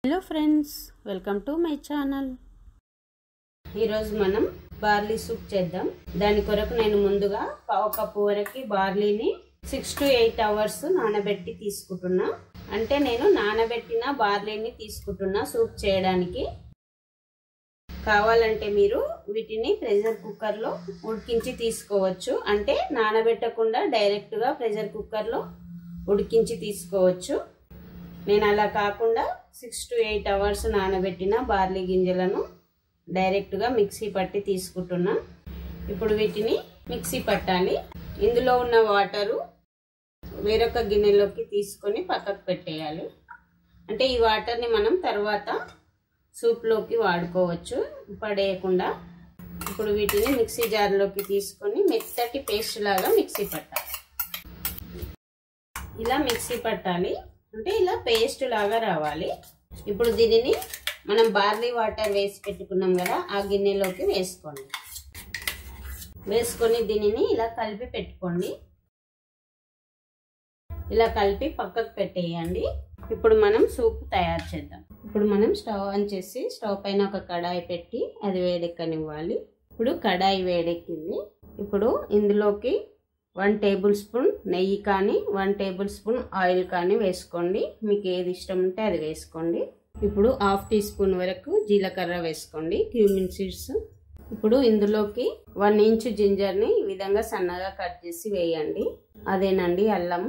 Hello friends, welcome to my channel. ఈరోజు మనం barley soup చేద్దాం. దాని కొరకు నేను ముందుగా పావు కప్పు వరకు బార్లీని 6 to 8 అవర్స్ నానబెట్టి తీసుకుంటున్నా. అంటే నేను నానబెట్టిన బార్లీని తీసుకుంటున్నా సూప్ చేయడానికి. కావాలంటే మీరు వీటిని ప్రెషర్ కుక్కర్లో ఉడికించి తీసుకోవచ్చు. అంటే నానబెట్టకుండా డైరెక్ట్గా ప్రెషర్ కుక్కర్లో ఉడికించి తీసుకోవచ్చు. నేను అలా కాకుండా 6 to 8 అవర్స్ నానబెట్టిన బార్లీ గింజలను డైరెక్ట్గా మిక్సీ పట్టి తీసుకుంటున్నా. ఇప్పుడు వీటిని మిక్సీ పట్టాలి. ఇందులో ఉన్న వాటరు వేరొక గిన్నెలోకి తీసుకొని పక్కకు పెట్టేయాలి. అంటే ఈ వాటర్ని మనం తర్వాత సూప్లోకి వాడుకోవచ్చు పడేయకుండా. ఇప్పుడు వీటిని మిక్సీ జార్లోకి తీసుకొని మెత్తటి పేస్ట్ లాగా మిక్సీ పట్టాలి. ఇలా మిక్సీ పట్టాలి, అంటే ఇలా పేస్ట్ లాగా రావాలి. ఇప్పుడు దీనిని మనం బార్లీ వాటర్ వేసి పెట్టుకున్నాం కదా, ఆ గిన్నెలోకి వేసుకోండి. వేసుకొని దీనిని ఇలా కలిపి పెట్టుకోండి. ఇలా కలిపి పక్కకు పెట్టేయండి. ఇప్పుడు మనం సూప్ తయారు చేద్దాం. ఇప్పుడు మనం స్టవ్ ఆన్ చేసి స్టవ్ పైన ఒక కడాయి పెట్టి అది వేడెక్కనివ్వాలి. ఇప్పుడు కడాయి వేడెక్కింది. ఇప్పుడు ఇందులోకి 1 టేబుల్ స్పూన్ నెయ్యి కానీ 1 టేబుల్ స్పూన్ ఆయిల్ కానీ వేసుకోండి. మీకు ఏది ఇష్టం ఉంటే అది వేసుకోండి. ఇప్పుడు 1/2 టీ స్పూన్ వరకు జీలకర్ర వేసుకోండి, క్యూమిన్ సీడ్స్. ఇప్పుడు ఇందులోకి 1 ఇంచ్ జింజర్ని ఈ విధంగా సన్నగా కట్ చేసి వేయండి. అదేనండి అల్లం.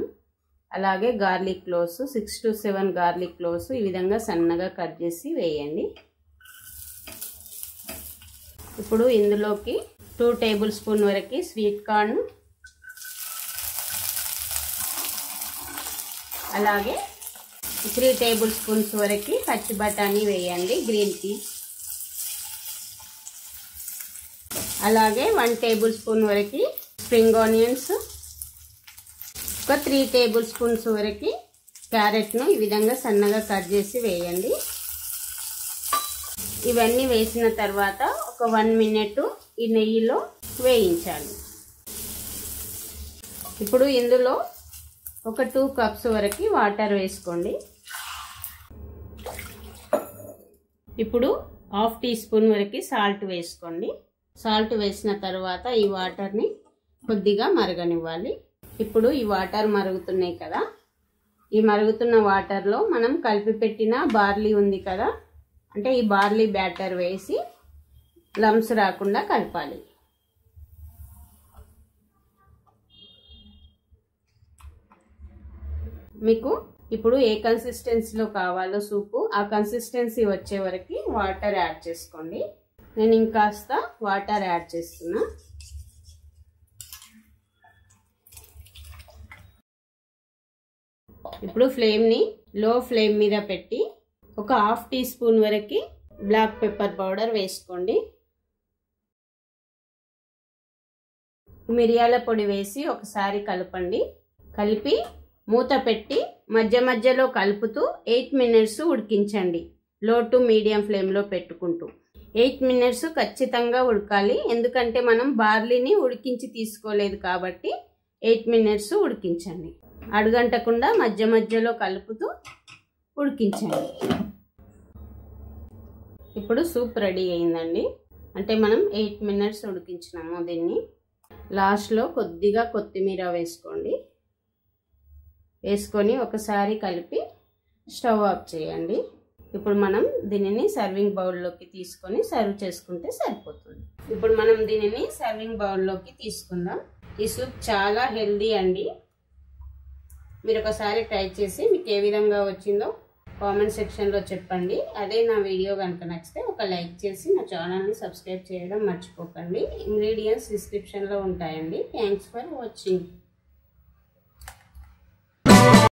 అలాగే garlic cloves 6 to 7 garlic cloves ఈ విధంగా సన్నగా కట్ చేసి వేయండి. ఇప్పుడు ఇందులోకి 2 టేబుల్ స్పూన్ వరకు స్వీట్ కార్న్, అలాగే 3 టేబుల్ స్పూన్స్ వరకు పచ్చి బఠానీ వేయండి, గ్రీన్ పీస్. అలాగే 1 టేబుల్ స్పూన్ వరకు స్ప్రింగ్ ఆనియన్స్, ఒక 3 టేబుల్ స్పూన్స్ వరకు క్యారెట్ను ఈ విధంగా సన్నగా కట్ చేసి వేయండి. ఇవన్నీ వేసిన తర్వాత ఒక 1 మినిట్ ఈ నెయ్యిలో వేయించాలి. ఇప్పుడు ఇందులో ఒక 2 కప్స్ వరకు వాటర్ వేసుకోండి. ఇప్పుడు 1/2 టీ స్పూన్ వరకు సాల్ట్ వేసుకోండి. సాల్ట్ వేసిన తర్వాత ఈ వాటర్ని కొద్దిగా మరగనివ్వాలి. ఇప్పుడు ఈ వాటర్ మరుగుతున్నాయి కదా, ఈ మరుగుతున్న వాటర్లో మనం కలిపి పెట్టిన బార్లీ ఉంది కదా, అంటే ఈ బార్లీ బ్యాటర్ వేసి లమ్స్ రాకుండా కలపాలి. మీకు ఇప్పుడు ఏ కన్సిస్టెన్సీలో కావాలో సూపు, ఆ కన్సిస్టెన్సీ వచ్చే వరకు వాటర్ యాడ్ చేసుకోండి. నేను ఇంకాస్త వాటర్ యాడ్ చేస్తున్నా. ఇప్పుడు ఫ్లేమ్ని లో ఫ్లేమ్ మీద పెట్టి ఒక 1/2 టీ స్పూన్ వరకు బ్లాక్ పెప్పర్ పౌడర్ వేసుకోండి. మిరియాల పొడి వేసి ఒకసారి కలపండి. కలిపి మూత పెట్టి మధ్య మధ్యలో కలుపుతూ 8 మినిట్స్ ఉడికించండి. లో టు మీడియం ఫ్లేమ్లో పెట్టుకుంటూ 8 మినిట్స్ ఖచ్చితంగా ఉడకాలి. ఎందుకంటే మనం బార్లీని ఉడికించి తీసుకోలేదు కాబట్టి 8 మినిట్స్ ఉడికించండి. అడుగంటకుండా మధ్య మధ్యలో కలుపుతూ ఉడికించండి. ఇప్పుడు సూప్ రెడీ అయిందండి. అంటే మనం 8 మినిట్స్ ఉడికించినాము. దీన్ని లాస్ట్లో కొద్దిగా కొత్తిమీర వేసుకోండి. వేసుకొని ఒకసారి కలిపి స్టవ్ ఆఫ్ చేయండి. ఇప్పుడు మనం దీనిని సర్వింగ్ బౌల్లోకి తీసుకొని సర్వ్ చేసుకుంటే సరిపోతుంది. ఇప్పుడు మనం దీనిని సర్వింగ్ బౌల్లోకి తీసుకుందాం. ఈ సూప్ చాలా హెల్దీ అండి. మీరు ఒకసారి ట్రై చేసి మీకు ఏ విధంగా వచ్చిందో కామెంట్ సెక్షన్లో చెప్పండి. అదే నా వీడియో కనుక నచ్చితే ఒక లైక్ చేసి నా ఛానల్ని సబ్స్క్రైబ్ చేయడం మర్చిపోకండి. ఇంగ్రీడియంట్స్ డిస్క్రిప్షన్లో ఉంటాయండి. Thanks for watching.